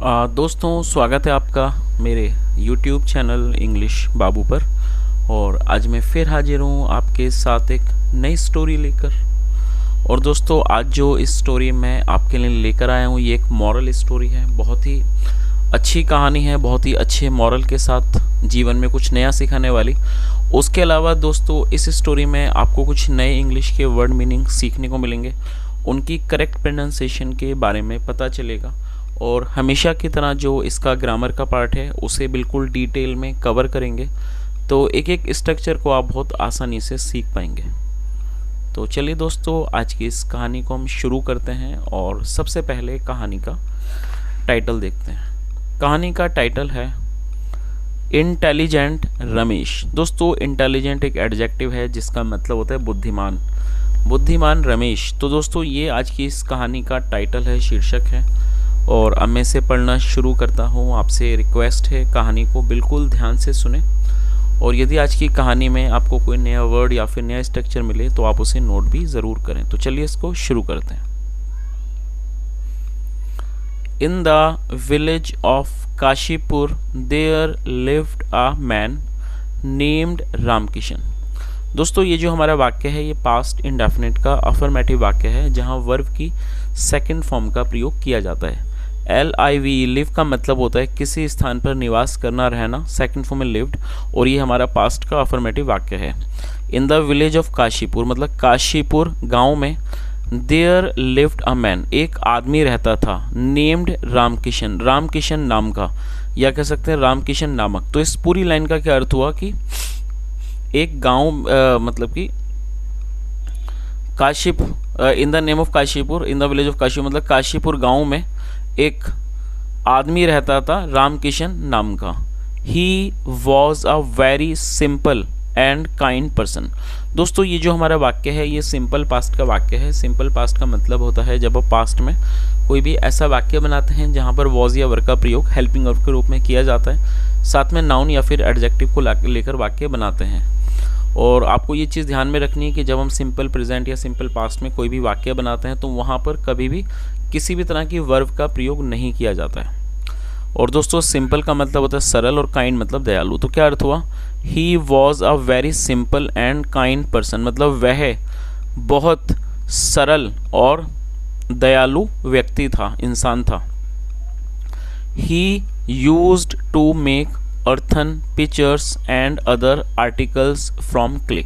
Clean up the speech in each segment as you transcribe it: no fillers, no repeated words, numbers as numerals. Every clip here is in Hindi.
दोस्तों, स्वागत है आपका मेरे YouTube चैनल इंग्लिश बाबू पर। और आज मैं फिर हाजिर हूँ आपके साथ एक नई स्टोरी लेकर। और दोस्तों, आज जो इस स्टोरी मैं आपके लिए लेकर आया हूँ ये एक मॉरल स्टोरी है। बहुत ही अच्छी कहानी है, बहुत ही अच्छे मॉरल के साथ, जीवन में कुछ नया सिखाने वाली। उसके अलावा दोस्तों, इस स्टोरी में आपको कुछ नए इंग्लिश के वर्ड मीनिंग सीखने को मिलेंगे, उनकी करेक्ट प्रोनाउंसिएशन के बारे में पता चलेगा। और हमेशा की तरह जो इसका ग्रामर का पार्ट है उसे बिल्कुल डिटेल में कवर करेंगे, तो एक एक स्ट्रक्चर को आप बहुत आसानी से सीख पाएंगे। तो चलिए दोस्तों, आज की इस कहानी को हम शुरू करते हैं। और सबसे पहले कहानी का टाइटल देखते हैं। कहानी का टाइटल है इंटेलिजेंट रमेश। दोस्तों, इंटेलिजेंट एक एडजेक्टिव है जिसका मतलब होता है बुद्धिमान। बुद्धिमान रमेश। तो दोस्तों, ये आज की इस कहानी का टाइटल है, शीर्षक है। और अब मैं इसे पढ़ना शुरू करता हूँ। आपसे रिक्वेस्ट है, कहानी को बिल्कुल ध्यान से सुने। और यदि आज की कहानी में आपको कोई नया वर्ड या फिर नया स्ट्रक्चर मिले तो आप उसे नोट भी ज़रूर करें। तो चलिए इसको शुरू करते हैं। In the village of Kashipur there lived a man named Ramkishan. दोस्तों, ये जो हमारा वाक्य है ये पास्ट इंडेफिनिट का अफर्मेटिव वाक्य है, जहाँ वर्ब की सेकंड फॉर्म का प्रयोग किया जाता है। LIV लिव का मतलब होता है किसी स्थान पर निवास करना, रहना। सेकंड फॉर्म में लिव्ड, और ये हमारा पास्ट का अफर्मेटिव वाक्य है। इन द विलेज ऑफ काशीपुर मतलब काशीपुर गांव में। देयर लिव्ड अ मैन एक आदमी रहता था। नेम्ड रामकिशन रामकिशन नाम का, या कह सकते हैं रामकिशन नामक। तो इस पूरी लाइन का क्या अर्थ हुआ कि एक गांव मतलब कि Kashipur, in the name of Kashipur, in the village of Kashipur मतलब काशीपुर गांव में एक आदमी रहता था रामकिशन नाम का। He was a very simple and kind person. दोस्तों, ये जो हमारा वाक्य है ये सिंपल पास्ट का वाक्य है। सिंपल पास्ट का मतलब होता है जब आप पास्ट में कोई भी ऐसा वाक्य बनाते हैं जहाँ पर वॉज या वर्ब का प्रयोग हेल्पिंग वर्ब के रूप में किया जाता है, साथ में नाउन या फिर एडजेक्टिव को लेकर वाक्य बनाते हैं। और आपको ये चीज़ ध्यान में रखनी है कि जब हम सिंपल प्रेजेंट या सिंपल पास्ट में कोई भी वाक्य बनाते हैं तो वहाँ पर कभी भी किसी भी तरह की वर्ब का प्रयोग नहीं किया जाता है। और दोस्तों, सिंपल का मतलब होता है सरल और काइंड मतलब दयालु। तो क्या अर्थ हुआ? He was a very simple and kind person मतलब वह बहुत सरल और दयालु व्यक्ति था, इंसान था। He used to make earthen pitchers and other articles from clay।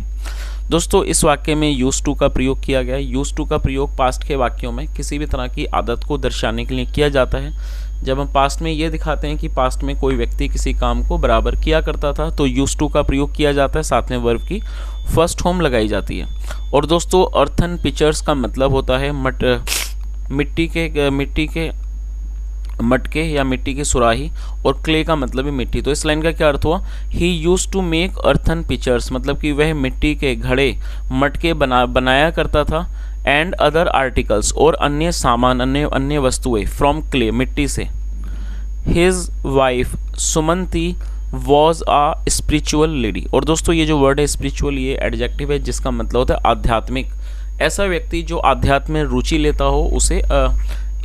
दोस्तों, इस वाक्य में यूज टू का प्रयोग किया गया है। यूज टू का प्रयोग पास्ट के वाक्यों में किसी भी तरह की आदत को दर्शाने के लिए किया जाता है। जब हम पास्ट में ये दिखाते हैं कि पास्ट में कोई व्यक्ति किसी काम को बराबर किया करता था तो यूज टू का प्रयोग किया जाता है, साथ में वर्ब की फर्स्ट फॉर्म लगाई जाती है। और दोस्तों, earthen pitchers का मतलब होता है मिट्टी के मटके या मिट्टी की सुराही, और क्ले का मतलब है मिट्टी। तो इस लाइन का क्या अर्थ हुआ? He used to make earthen pictures मतलब कि वह मिट्टी के घड़े मटके बनाया करता था। एंड अदर आर्टिकल्स और अन्य सामान, अन्य वस्तुएं फ्रॉम क्ले मिट्टी से। His wife Sumanti was a spiritual lady. और दोस्तों, ये जो वर्ड है स्पिरिचुअल ये एडजेक्टिव है जिसका मतलब होता है आध्यात्मिक। ऐसा व्यक्ति जो आध्यात्म में रुचि लेता हो उसे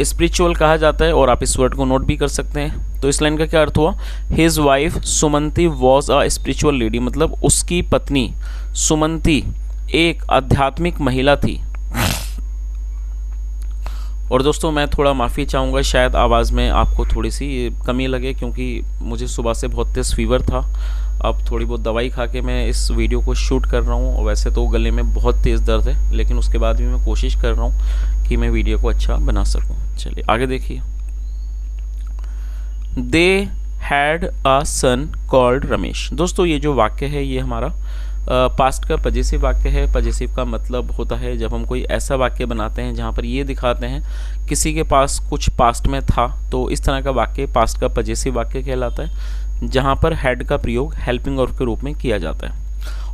स्पिरिचुअल कहा जाता है। और आप इस वर्ड को नोट भी कर सकते हैं। तो इस लाइन का क्या अर्थ हुआ? His wife Sumanti was a spiritual lady मतलब उसकी पत्नी सुमंती एक आध्यात्मिक महिला थी। और दोस्तों, मैं थोड़ा माफ़ी चाहूँगा, शायद आवाज़ में आपको थोड़ी सी कमी लगे क्योंकि मुझे सुबह से बहुत तेज़ फीवर था। अब थोड़ी बहुत दवाई खा के मैं इस वीडियो को शूट कर रहा हूँ। वैसे तो गले में बहुत तेज़ दर्द है, लेकिन उसके बाद भी मैं कोशिश कर रहा हूँ कि मैं वीडियो को अच्छा बना सकूँ। चलिए आगे देखिए। They had a son called Ramesh. दोस्तों, ये जो वाक्य है ये हमारा पास्ट का पजेसिव वाक्य है। पजेसिव का मतलब होता है जब हम कोई ऐसा वाक्य बनाते हैं जहाँ पर ये दिखाते हैं किसी के पास कुछ पास्ट में था, तो इस तरह का वाक्य पास्ट का पजेसिव वाक्य कहलाता है, जहाँ पर हैड का प्रयोग हेल्पिंग वर्ब के रूप में किया जाता है।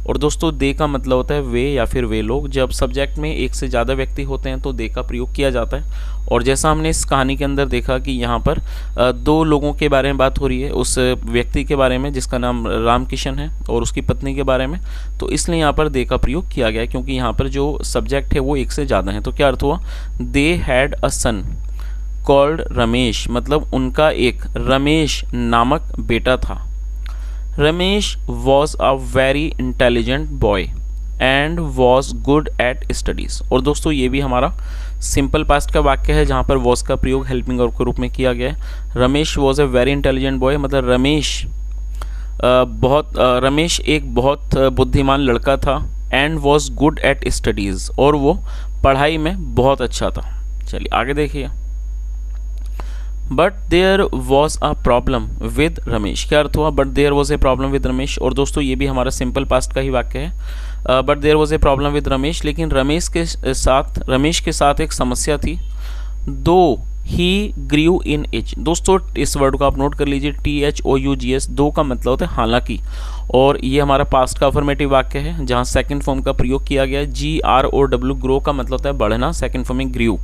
और दोस्तों, दे का मतलब होता है वे या फिर वे लोग। जब सब्जेक्ट में एक से ज़्यादा व्यक्ति होते हैं तो दे का प्रयोग किया जाता है। और जैसा हमने इस कहानी के अंदर देखा कि यहाँ पर दो लोगों के बारे में बात हो रही है, उस व्यक्ति के बारे में जिसका नाम रामकिशन है और उसकी पत्नी के बारे में, तो इसलिए यहाँ पर दे का प्रयोग किया गया है क्योंकि यहाँ पर जो सब्जेक्ट है वो एक से ज़्यादा है। तो क्या अर्थ हुआ? They had a son called Ramesh, मतलब उनका एक रमेश नामक बेटा था। Ramesh was a very intelligent boy and was good at studies. और दोस्तों ये भी हमारा सिंपल पास्ट का वाक्य है जहाँ पर वॉज का प्रयोग हेल्पिंग वर्ब के रूप में किया गया है। Ramesh was a very intelligent boy, मतलब रमेश एक बहुत बुद्धिमान लड़का था। And was good at studies, और वो पढ़ाई में बहुत अच्छा था। चलिए आगे देखिए। But there was a problem with Ramesh, क्या अर्थ हुआ? But there was a problem with Ramesh. और दोस्तों ये भी हमारा सिंपल पास्ट का ही वाक्य है। But there was a problem with Ramesh, लेकिन रमेश के साथ एक समस्या थी। दो ही ग्रीव इन एज, दोस्तों इस वर्ड को आप नोट कर लीजिए, THOUGS, दो का मतलब होता है हालांकि, और ये हमारा पास्ट का अफर्मेटिव वाक्य है जहाँ सेकंड फॉर्म का प्रयोग किया गया है। GROW, ग्रो का मतलब होता है बढ़ना, सेकंड फॉर्म में ग्रीव।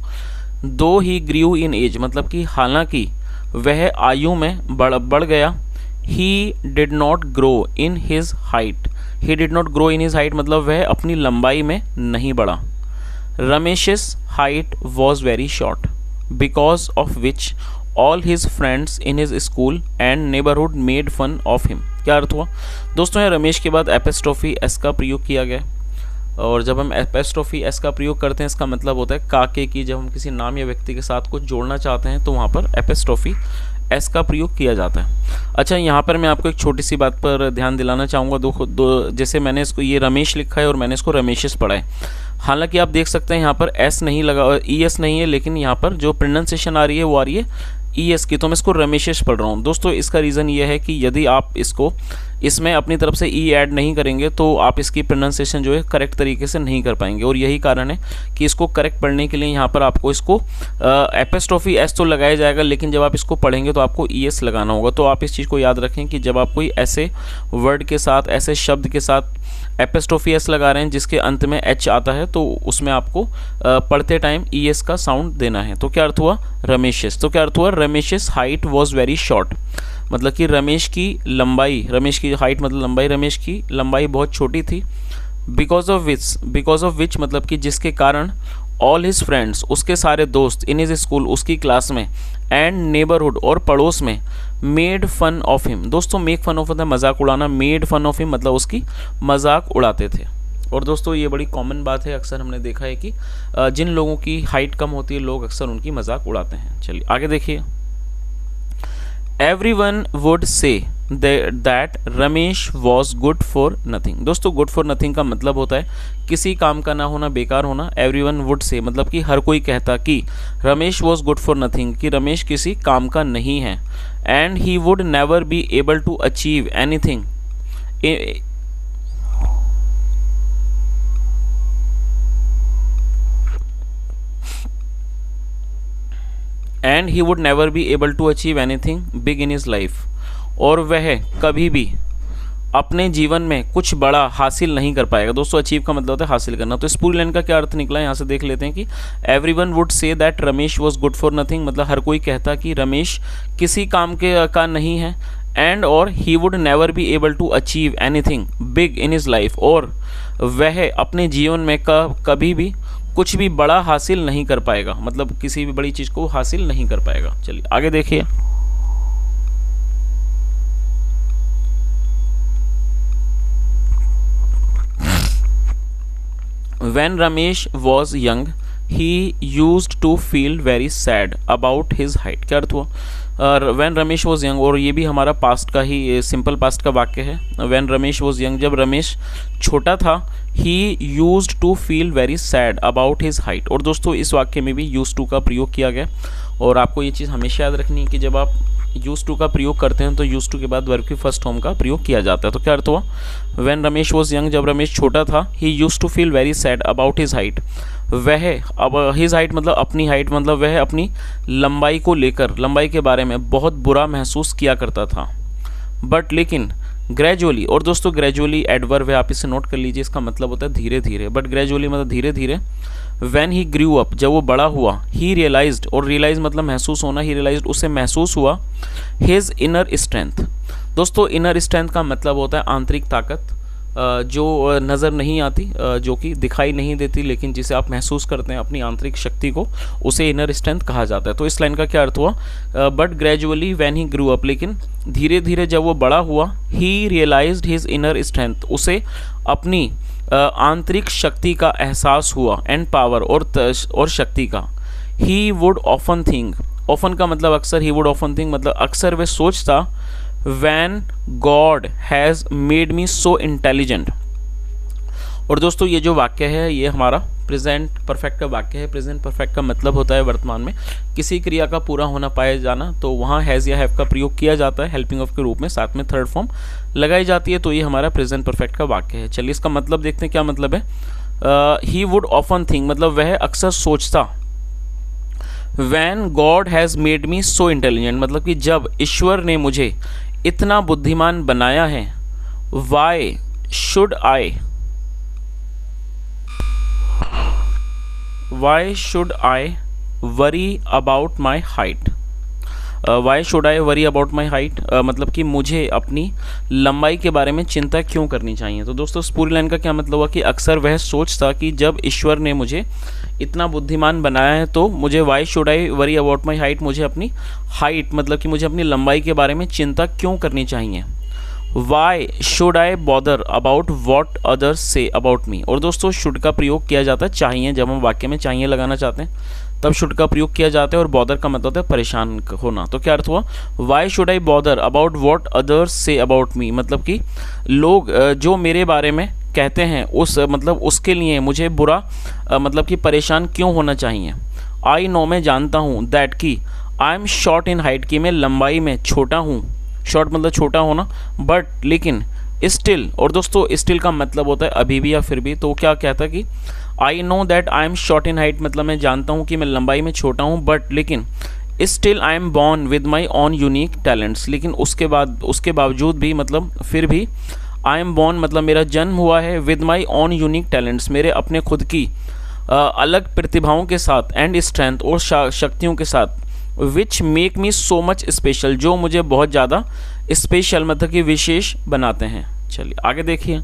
दो ही ग्रीव इन एज, मतलब कि हालांकि वह आयु में बढ़ गया। He did not grow in his height, he did not grow in his height मतलब वह अपनी लंबाई में नहीं बढ़ा। Ramesh's height was very short because of which all his friends in his school and neighbourhood made fun of him, क्या अर्थ हुआ? दोस्तों यहाँ रमेश के बाद एपिस्ट्रोफी एस का प्रयोग किया गया, और जब हम एपिस्ट्रोफी एस का प्रयोग करते हैं इसका मतलब होता है काके की, जब हम किसी नाम या व्यक्ति के साथ कुछ जोड़ना चाहते हैं तो वहाँ पर एपिस्ट्रोफी एस का प्रयोग किया जाता है। अच्छा, यहाँ पर मैं आपको एक छोटी सी बात पर ध्यान दिलाना चाहूँगा। जैसे मैंने इसको ये रमेश लिखा है और मैंने इसको रमेशेस पढ़ा है, हालांकि आप देख सकते हैं यहाँ पर एस नहीं लगा, ES नहीं है, लेकिन यहाँ पर जो प्रोनाउंसिएशन आ रही है वो आ रही है ES की, तो मैं इसको रमेशेस पढ़ रहा हूँ। दोस्तों इसका रीज़न ये है कि यदि आप इसमें अपनी तरफ से E ऐड नहीं करेंगे तो आप इसकी प्रोनाउंसिएशन जो है करेक्ट तरीके से नहीं कर पाएंगे, और यही कारण है कि इसको करेक्ट पढ़ने के लिए यहाँ पर आपको इसको एपिस्ट्रोफी एस तो लगाया जाएगा, लेकिन जब आप इसको पढ़ेंगे तो आपको ES लगाना होगा। तो आप इस चीज़ को याद रखें कि जब आप कोई ऐसे वर्ड के साथ, ऐसे शब्द के साथ एपिस्ट्रोफी एस लगा रहे हैं जिसके अंत में H आता है, तो उसमें आपको पढ़ते टाइम ES का साउंड देना है। तो क्या अर्थ हुआ? रमेशेस। तो क्या अर्थ हुआ? रमेशेस हाइट वॉज वेरी शॉर्ट, मतलब कि रमेश की हाइट मतलब लंबाई, रमेश की लंबाई बहुत छोटी थी। बिकॉज ऑफ विच मतलब कि जिसके कारण ऑल हिज फ्रेंड्स, उसके सारे दोस्त, इन हिज स्कूल, उसकी क्लास में, एंड नेबरहुड और पड़ोस में, मेड फन ऑफ हिम। दोस्तों मेक फन ऑफ होता है मजाक उड़ाना, मेड फन ऑफ हिम मतलब उसकी मजाक उड़ाते थे। और दोस्तों ये बड़ी कॉमन बात है, अक्सर हमने देखा है कि जिन लोगों की हाइट कम होती है लोग अक्सर उनकी मजाक उड़ाते हैं। चलिए आगे देखिए। Everyone would say that Ramesh was good for nothing. दोस्तों गुड फॉर नथिंग का मतलब होता है किसी काम का ना होना, बेकार होना। एवरीवन वुड से मतलब कि हर कोई कहता कि Ramesh was good for nothing, कि रमेश किसी काम का नहीं है। And he would never be able to achieve anything, and he would never be able to achieve anything big in his life, और वह कभी भी अपने जीवन में कुछ बड़ा हासिल नहीं कर पाएगा। दोस्तों अचीव का मतलब होता है हासिल करना। तो इस पूरी लाइन का क्या अर्थ निकला है यहाँ से देख लेते हैं कि everyone would say that Ramesh was good for nothing, मतलब हर कोई कहता कि रमेश किसी काम का नहीं है। एंड और he would never be able to achieve anything big in his life, और वह अपने जीवन में कभी भी कुछ भी बड़ा हासिल नहीं कर पाएगा, मतलब किसी भी बड़ी चीज़ को हासिल नहीं कर पाएगा। चलिए आगे देखिए। When Ramesh was young, he used to feel very sad about his height, क्या अर्थ हुआ? When Ramesh was young, और ये भी हमारा पास्ट का ही सिंपल पास्ट का वाक्य है। When Ramesh was young, जब रमेश छोटा था, he used to feel very sad about his height, और दोस्तों इस वाक्य में भी used to का प्रयोग किया गया, और आपको ये चीज़ हमेशा याद रखनी है कि जब आप यूज टू का प्रयोग करते हैं तो यूज टू के बाद वर्ब की फर्स्ट फॉर्म का प्रयोग किया जाता है। तो क्या अर्थ हुआ? व्हेन रमेश वॉज यंग, जब रमेश छोटा था, he used to feel very sad about his height, वह अब हिज हाइट मतलब अपनी हाइट, मतलब वह अपनी लंबाई को लेकर, लंबाई के बारे में बहुत बुरा महसूस किया करता था। बट लेकिन ग्रेजुअली, और दोस्तों ग्रेजुअली एडवर्ब है, आप इसे नोट कर लीजिए, इसका मतलब होता है धीरे धीरे। बट ग्रेजुअली मतलब धीरे धीरे। व्हेन ही ग्रू अप, जब वो बड़ा हुआ, ही रियलाइज्ड, और रियलाइज मतलब महसूस होना, ही रियलाइज्ड उसे महसूस हुआ, हिज इनर स्ट्रेंथ। दोस्तों इनर स्ट्रेंथ का मतलब होता है आंतरिक ताकत। जो नज़र नहीं आती, जो कि दिखाई नहीं देती, लेकिन जिसे आप महसूस करते हैं अपनी आंतरिक शक्ति को, उसे इनर स्ट्रेंथ कहा जाता है। तो इस लाइन का क्या अर्थ हुआ? But gradually when he grew up, लेकिन धीरे धीरे जब वो बड़ा हुआ, ही रियलाइज्ड हिज इनर स्ट्रेंथ, उसे अपनी आंतरिक शक्ति का एहसास हुआ, एंड पावर, और शक्ति का। He would often think, often का मतलब अक्सर, ही वुड ऑफन थिंक मतलब अक्सर वे सोचता, when God has made me so intelligent. और दोस्तों ये जो वाक्य है ये हमारा प्रेजेंट परफेक्ट का वाक्य है। प्रेजेंट परफेक्ट का मतलब होता है वर्तमान में किसी क्रिया का पूरा होना पाया जाना, तो वहाँ हैज़ या हैव का प्रयोग किया जाता है हेल्पिंग ऑफ के रूप में, साथ में थर्ड फॉर्म लगाई जाती है, तो ये हमारा प्रेजेंट परफेक्ट का वाक्य है। चलिए इसका मतलब देखते हैं क्या मतलब है। ही वुड ऑफन थिंक मतलब वह अक्सर सोचता, when God has made me so intelligent मतलब कि जब ईश्वर ने मुझे इतना बुद्धिमान बनाया है। Why should I worry about my height. Why should I worry about my height मतलब कि मुझे अपनी लंबाई के बारे में चिंता क्यों करनी चाहिए। तो दोस्तों इस पूरी लाइन का क्या मतलब हुआ कि अक्सर वह सोचता कि जब ईश्वर ने मुझे इतना बुद्धिमान बनाया है तो मुझे why should I worry about my height, मुझे अपनी हाइट मतलब कि मुझे अपनी लंबाई के बारे में चिंता क्यों करनी चाहिए। Why should I bother about what others say about me. और दोस्तों शुड का प्रयोग किया जाता है चाहिए, जब हम वाक्य में चाहिए लगाना चाहते हैं तब शुड का प्रयोग किया जाता है, और बॉदर का मतलब होता है परेशान होना। तो क्या अर्थ हुआ? Why should I bother about what others say about me मतलब कि लोग जो मेरे बारे में कहते हैं उस मतलब उसके लिए मुझे बुरा मतलब कि परेशान क्यों होना चाहिए। आई नो मैं जानता हूँ, दैट कि I am short in height कि मैं लंबाई में छोटा हूँ, शॉर्ट मतलब छोटा होना, बट लेकिन स्टिल। और दोस्तों स्टिल का मतलब होता है अभी भी या फिर भी। तो क्या कहता है कि I know that I am short in height मतलब मैं जानता हूँ कि मैं लंबाई में छोटा हूँ, बट लेकिन still I am born with my on unique talents. लेकिन उसके बावजूद भी मतलब फिर भी आई एम बॉर्न मतलब मेरा जन्म हुआ है with my on unique talents मेरे अपने खुद की अलग प्रतिभाओं के साथ, एंड स्ट्रेंथ और शक्तियों के साथ, which make me so much special जो मुझे बहुत ज़्यादा स्पेशल मतलब कि विशेष बनाते हैं। चलिए आगे देखिए।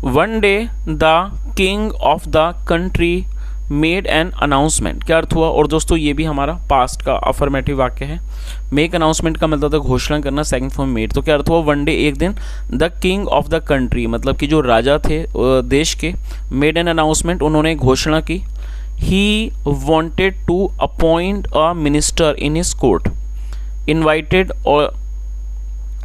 One day the king of the country made an announcement. क्या अर्थ हुआ? और दोस्तों ये भी हमारा पास्ट का अफर्मेटिव वाक्य है। मेक अनाउंसमेंट का मतलब था घोषणा करना, सेकंड फॉर्म मेड। तो क्या अर्थ हुआ? वन डे एक दिन, the king of the country मतलब कि जो राजा थे देश के, मेड एन अनाउंसमेंट उन्होंने घोषणा की। He wanted to appoint a minister in his court, invited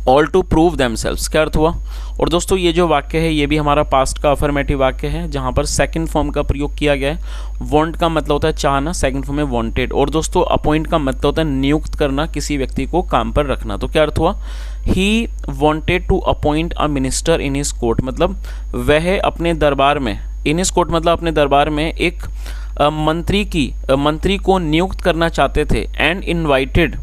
all to prove themselves. क्या अर्थ हुआ? और दोस्तों ये जो वाक्य है ये भी हमारा पास्ट का अफर्मेटिव वाक्य है, जहाँ पर सेकंड फॉर्म का प्रयोग किया गया है। वांट का मतलब होता है चाहना, सेकंड फॉर्म में वांटेड। और दोस्तों अपॉइंट का मतलब होता है नियुक्त करना, किसी व्यक्ति को काम पर रखना। तो क्या अर्थ हुआ? He wanted to appoint a minister in his court मतलब वह अपने दरबार में, इन हिज कोर्ट मतलब अपने दरबार में एक मंत्री को नियुक्त करना चाहते थे। And invited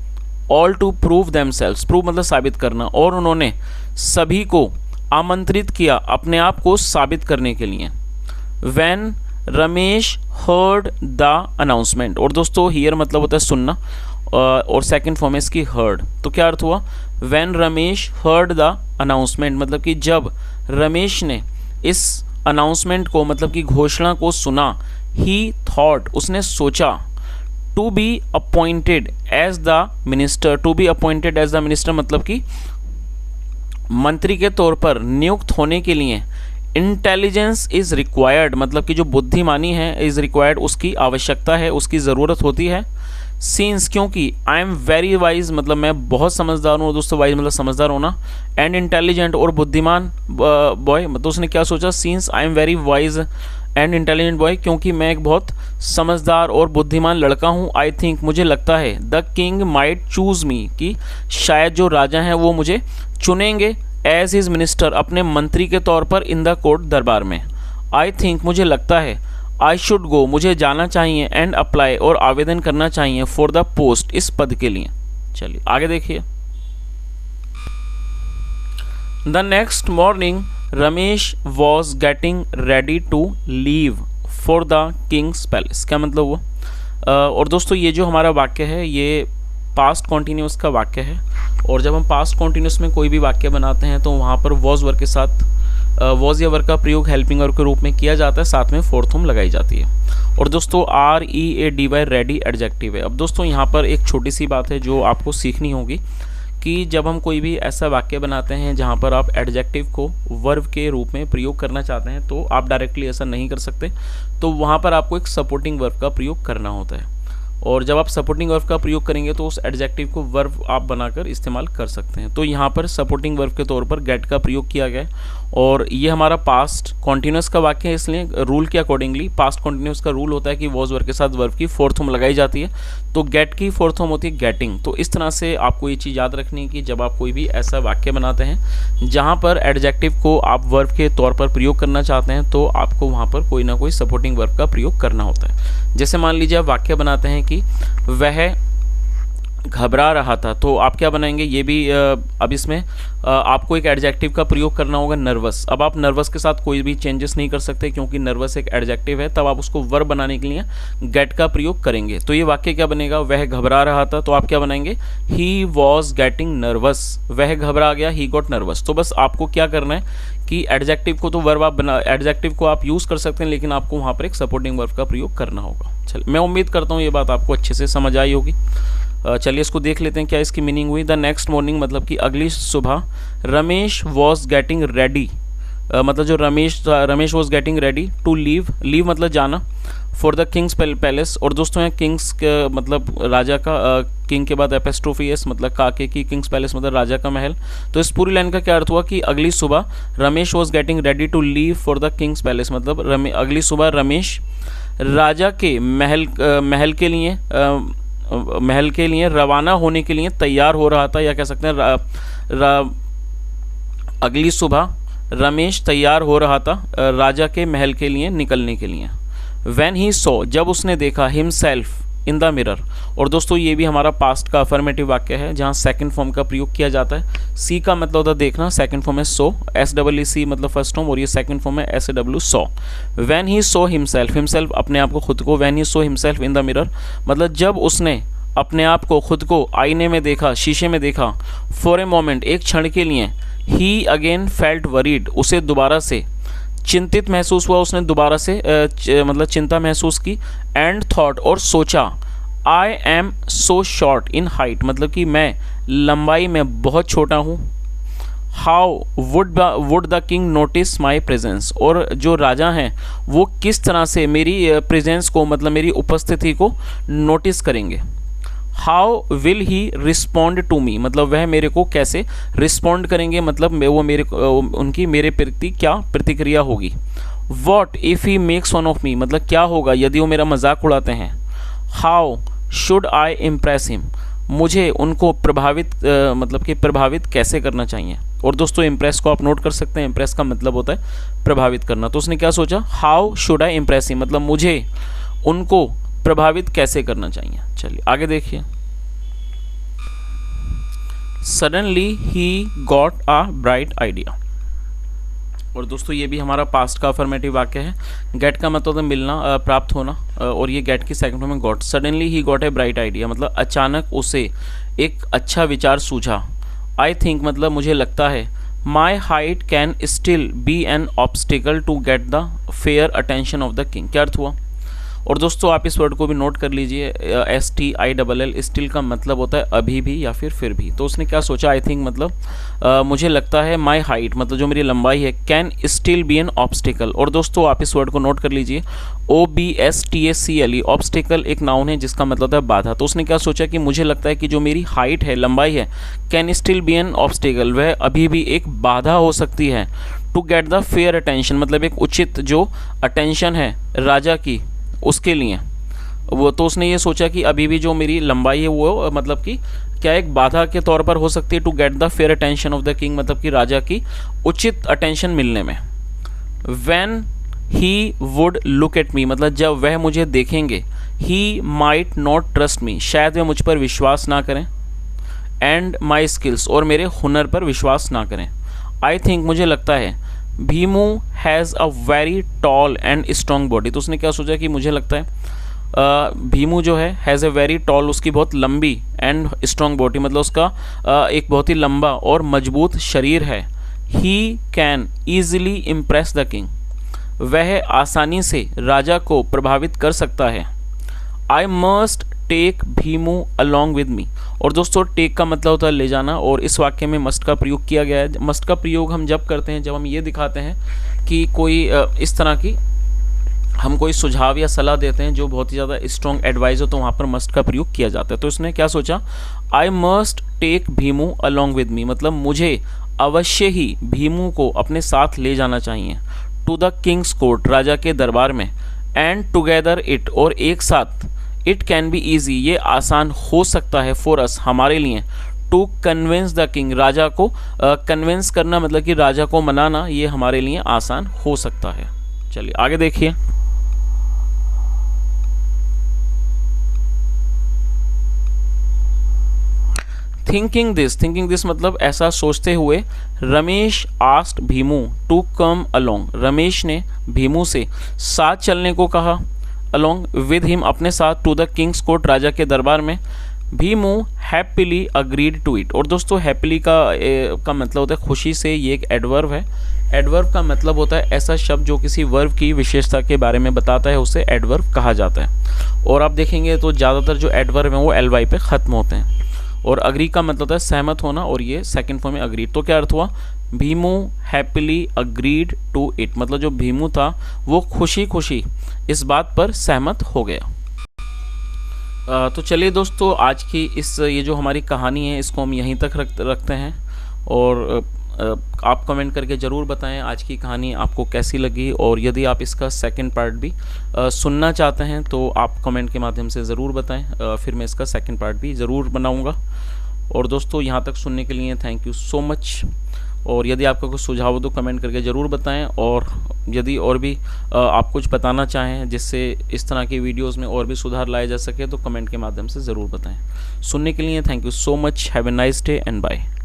all to prove themselves, prove मतलब साबित करना, और उन्होंने सभी को आमंत्रित किया अपने आप को साबित करने के लिए। When Ramesh heard the announcement. और दोस्तों हियर मतलब होता है सुनना, और सेकंड फॉर्म है इसकी हर्ड। तो क्या अर्थ हुआ? When Ramesh heard the announcement मतलब कि जब रमेश ने इस अनाउंसमेंट को मतलब कि घोषणा को सुना, ही थॉट उसने सोचा, to be appointed as the minister. To be appointed as the minister मतलब कि मंत्री के तौर पर नियुक्त होने के लिए इंटेलिजेंस इज रिक्वायर्ड मतलब कि जो बुद्धिमानी है इज रिक्वायर्ड, उसकी आवश्यकता है, उसकी ज़रूरत होती है। सीन्स क्योंकि आई एम वेरी वाइज मतलब मैं बहुत समझदार हूँ। दोस्तों वाइज मतलब समझदार होना, एंड इंटेलिजेंट और बुद्धिमान बॉय। मतलब उसने क्या सोचा? Scenes I am very wise and intelligent boy क्योंकि मैं एक बहुत समझदार और बुद्धिमान लड़का हूँ। आई थिंक मुझे लगता है, द किंग माइट चूज मी कि शायद जो राजा हैं वो मुझे चुनेंगे एज हिज मिनिस्टर अपने मंत्री के तौर पर इन द कोर्ट दरबार में। आई थिंक मुझे लगता है, आई शुड गो मुझे जाना चाहिए, एंड अप्लाई और आवेदन करना चाहिए, फॉर द पोस्ट इस पद के लिए। चलिए आगे देखिए। The next morning Ramesh was getting ready to leave for the king's palace. क्या मतलब हुआ? और दोस्तों ये जो हमारा वाक्य है ये पास्ट कॉन्टिन्यूस का वाक्य है, और जब हम पास्ट कॉन्टिन्यूस में कोई भी वाक्य बनाते हैं तो वहाँ पर वॉज वर्ग के साथ वॉज या वर्ग का प्रयोग हेल्पिंग वर्ब के रूप में किया जाता है, साथ में फोर्थ फॉर्म लगाई जाती है। और दोस्तों READY रेडी एडजेक्टिव है। अब दोस्तों यहाँ पर एक छोटी सी बात है जो आपको सीखनी होगी कि जब हम कोई भी ऐसा वाक्य बनाते हैं जहाँ पर आप एडजेक्टिव को वर्ब के रूप में प्रयोग करना चाहते हैं तो आप डायरेक्टली ऐसा नहीं कर सकते, तो वहाँ पर आपको एक सपोर्टिंग वर्ब का प्रयोग करना होता है। और जब आप सपोर्टिंग वर्ब का प्रयोग करेंगे तो उस एडजेक्टिव को वर्ब आप बनाकर इस्तेमाल कर सकते हैं। तो यहाँ पर सपोर्टिंग वर्ब के तौर पर गेट का प्रयोग किया गया है, और ये हमारा पास्ट कॉन्टिन्यूस का वाक्य है, इसलिए रूल के अकॉर्डिंगली पास्ट कॉन्टिन्यूस का रूल होता है कि वॉज वर्ब के साथ वर्ब की फोर्थ फॉर्म लगाई जाती है, तो गेट की फोर्थ फॉर्म होती है गेटिंग। तो इस तरह से आपको ये चीज़ याद रखनी है कि जब आप कोई भी ऐसा वाक्य बनाते हैं जहाँ पर एडजेक्टिव को आप वर्ब के तौर पर प्रयोग करना चाहते हैं तो आपको वहाँ पर कोई ना कोई सपोर्टिंग वर्ब का प्रयोग करना होता है। जैसे मान लीजिए आप वाक्य बनाते हैं कि वह घबरा रहा था, तो आप क्या बनाएंगे, ये भी अब इसमें आपको एक एडजेक्टिव का प्रयोग करना होगा नर्वस। अब आप नर्वस के साथ कोई भी चेंजेस नहीं कर सकते क्योंकि नर्वस एक एडजेक्टिव है, तब आप उसको वर्ब बनाने के लिए गेट का प्रयोग करेंगे। तो ये वाक्य क्या बनेगा, वह घबरा रहा था, तो आप क्या बनाएंगे, ही वॉज गेटिंग नर्वस, वह घबरा गया, ही गॉट नर्वस। तो बस आपको क्या करना है कि एडजेक्टिव को तो वर्ब आप एडजेक्टिव को आप यूज़ कर सकते हैं, लेकिन आपको वहाँ पर एक सपोर्टिंग वर्ब का प्रयोग करना होगा। चलिए, मैं उम्मीद करता हूँ ये बात आपको अच्छे से समझ आई होगी। चलिए इसको देख लेते हैं क्या इसकी मीनिंग हुई। द नेक्स्ट मॉर्निंग मतलब कि अगली सुबह रमेश वॉज गेटिंग रेडी, मतलब जो Ramesh was getting ready to leave मतलब जाना, फॉर द किंग्स पैलेस। और दोस्तों यहाँ किंग्स मतलब राजा का, किंग के बाद एपेस्ट्रोफी एस मतलब काके की, किंग्स पैलेस मतलब राजा का महल। तो इस पूरी लाइन का क्या अर्थ हुआ कि अगली सुबह Ramesh was getting ready to leave for the king's palace, मतलब अगली सुबह रमेश राजा के महल के लिए रवाना होने के लिए तैयार हो रहा था, या कह सकते हैं अगली सुबह रमेश तैयार हो रहा था राजा के महल के लिए निकलने के लिए। When he saw जब उसने देखा himself in the mirror। और दोस्तों ये भी हमारा पास्ट का अफर्मेटिव वाक्य है जहाँ सेकंड फॉर्म का प्रयोग किया जाता है। सी का मतलब होता है देखना, सेकंड फॉर्म है सो, SEEC मतलब फर्स्ट फॉर्म, और ये सेकंड फॉर्म है SAW so. When he saw himself अपने आप को खुद को, when he saw himself in the mirror मतलब जब उसने अपने आप को खुद को आईने में देखा, शीशे में देखा, फॉर ए मोमेंट एक क्षण के लिए, ही अगेन फेल्ट वरीड उसे दोबारा से चिंतित महसूस हुआ, उसने दोबारा से मतलब चिंता महसूस की, एंड थॉट और सोचा, I am so short in height मतलब कि मैं लंबाई में बहुत छोटा हूँ, how would the king notice my presence और जो राजा हैं वो किस तरह से मेरी प्रेजेंस को मतलब मेरी उपस्थिति को नोटिस करेंगे, how will he respond to me मतलब वह मेरे को कैसे रिस्पॉन्ड करेंगे मतलब वो उनकी मेरे प्रति क्या प्रतिक्रिया होगी, what if he makes fun of me मतलब क्या होगा यदि वो मेरा मजाक उड़ाते हैं, how should I impress him मुझे उनको प्रभावित मतलब कि प्रभावित कैसे करना चाहिए। और दोस्तों इम्प्रेस को आप नोट कर सकते हैं, इम्प्रेस का मतलब होता है प्रभावित करना। तो उसने क्या सोचा, how should I impress him मतलब मुझे उनको प्रभावित कैसे करना चाहिए। चलिए आगे देखिए, suddenly he got a bright idea. और दोस्तों ये भी हमारा पास्ट का अफर्मेटिव वाक्य है। गेट का मतलब है मिलना, प्राप्त होना, और ये गेट की सेकंड फॉर्म में got. Suddenly he got a bright idea मतलब अचानक उसे एक अच्छा विचार सूझा। आई थिंक मतलब मुझे लगता है, my height can still be an obstacle to get the fair attention of the king. क्या अर्थ हुआ। और दोस्तों आप इस वर्ड को भी नोट कर लीजिए, STILL स्टिल का मतलब होता है अभी भी या फिर भी। तो उसने क्या सोचा, आई थिंक मतलब मुझे लगता है, माई हाइट मतलब जो मेरी लंबाई है, can still be an obstacle. और दोस्तों आप इस वर्ड को नोट कर लीजिए, OBSTACLE ऑब्स्टिकल एक नाउन है जिसका मतलब होता है बाधा। तो उसने क्या सोचा कि मुझे लगता है कि जो मेरी हाइट है, लंबाई है, can still be an obstacle वह अभी भी एक बाधा हो सकती है, to get the fair attention मतलब एक उचित जो अटेंशन है राजा की उसके लिए वो। तो उसने ये सोचा कि अभी भी जो मेरी लंबाई है वो मतलब कि क्या एक बाधा के तौर पर हो सकती है, to get the fair attention of the king मतलब कि राजा की उचित अटेंशन मिलने में। When he would look at me मतलब जब वह मुझे देखेंगे, he might not trust me शायद वह मुझ पर विश्वास ना करें, एंड माई स्किल्स और मेरे हुनर पर विश्वास ना करें। आई थिंक मुझे लगता है, Bhimu has a very tall and strong body. तो उसने क्या सोचा कि मुझे लगता है भीमू जो है हैज़ ए वेरी टॉल, उसकी बहुत लंबी एंड स्ट्रॉन्ग बॉडी, मतलब उसका एक बहुत ही लंबा और मजबूत शरीर है। He can easily impress the king, वह आसानी से राजा को प्रभावित कर सकता है। I must take Bhimu along with me. और दोस्तों टेक का मतलब होता है ले जाना, और इस वाक्य में मस्ट का प्रयोग किया गया है। मस्ट का प्रयोग हम जब करते हैं जब हम ये दिखाते हैं कि कोई इस तरह की हम कोई सुझाव या सलाह देते हैं जो बहुत ही ज़्यादा स्ट्रॉन्ग एडवाइस हो, तो वहाँ पर मस्ट का प्रयोग किया जाता है। तो इसने क्या सोचा, I must take Bhimu along with me, मतलब मुझे अवश्य ही भीमू को अपने साथ ले जाना चाहिए। टू द किंग्स कोर्ट, राजा के दरबार में। एंड टुगेदर इट, और एक साथ। इट कैन बी ईजी, ये आसान हो सकता है। फॉर अस, हमारे लिए। टू कन्विंस द किंग, राजा को कन्विंस करना मतलब कि राजा को मनाना, ये हमारे लिए आसान हो सकता है। चलिए आगे देखिए। थिंकिंग दिस मतलब ऐसा सोचते हुए, Ramesh asked Bhimu to come along, Ramesh ने भीमू से साथ चलने को कहा। अलोंग विद हिम, अपने साथ। टू द किंग्स कोर्ट, राजा के दरबार में। Bhimu happily agreed to it. और दोस्तों हैप्पीली का मतलब होता है खुशी से, ये एक एडवर्ब है। एडवर्ब का मतलब होता है ऐसा शब्द जो किसी वर्ब की विशेषता के बारे में बताता है, उसे एडवर्ब कहा जाता है। और आप देखेंगे तो ज़्यादातर जो एडवर्ब हैं वो एल पे ख़त्म होते हैं। और अग्री का मतलब होता है सहमत होना, और ये सेकंड फॉर्म में अग्रीड। तो क्या अर्थ हुआ, Bhimu happily agreed to it, मतलब जो भीमू था वो खुशी खुशी इस बात पर सहमत हो गया। तो चलिए दोस्तों आज की ये जो हमारी कहानी है इसको हम यहीं तक रखते हैं। और आप कमेंट करके ज़रूर बताएं आज की कहानी आपको कैसी लगी, और यदि आप इसका सेकंड पार्ट भी सुनना चाहते हैं तो आप कमेंट के माध्यम से ज़रूर बताएं, फिर मैं इसका सेकंड पार्ट भी ज़रूर बनाऊंगा। और दोस्तों यहाँ तक सुनने के लिए थैंक यू सो मच। और यदि आपका कुछ सुझाव हो तो कमेंट करके ज़रूर बताएं, और यदि और भी आप कुछ बताना चाहें जिससे इस तरह की वीडियोस में और भी सुधार लाया जा सके तो कमेंट के माध्यम से ज़रूर बताएं। सुनने के लिए thank you so much. Have a nice day and bye.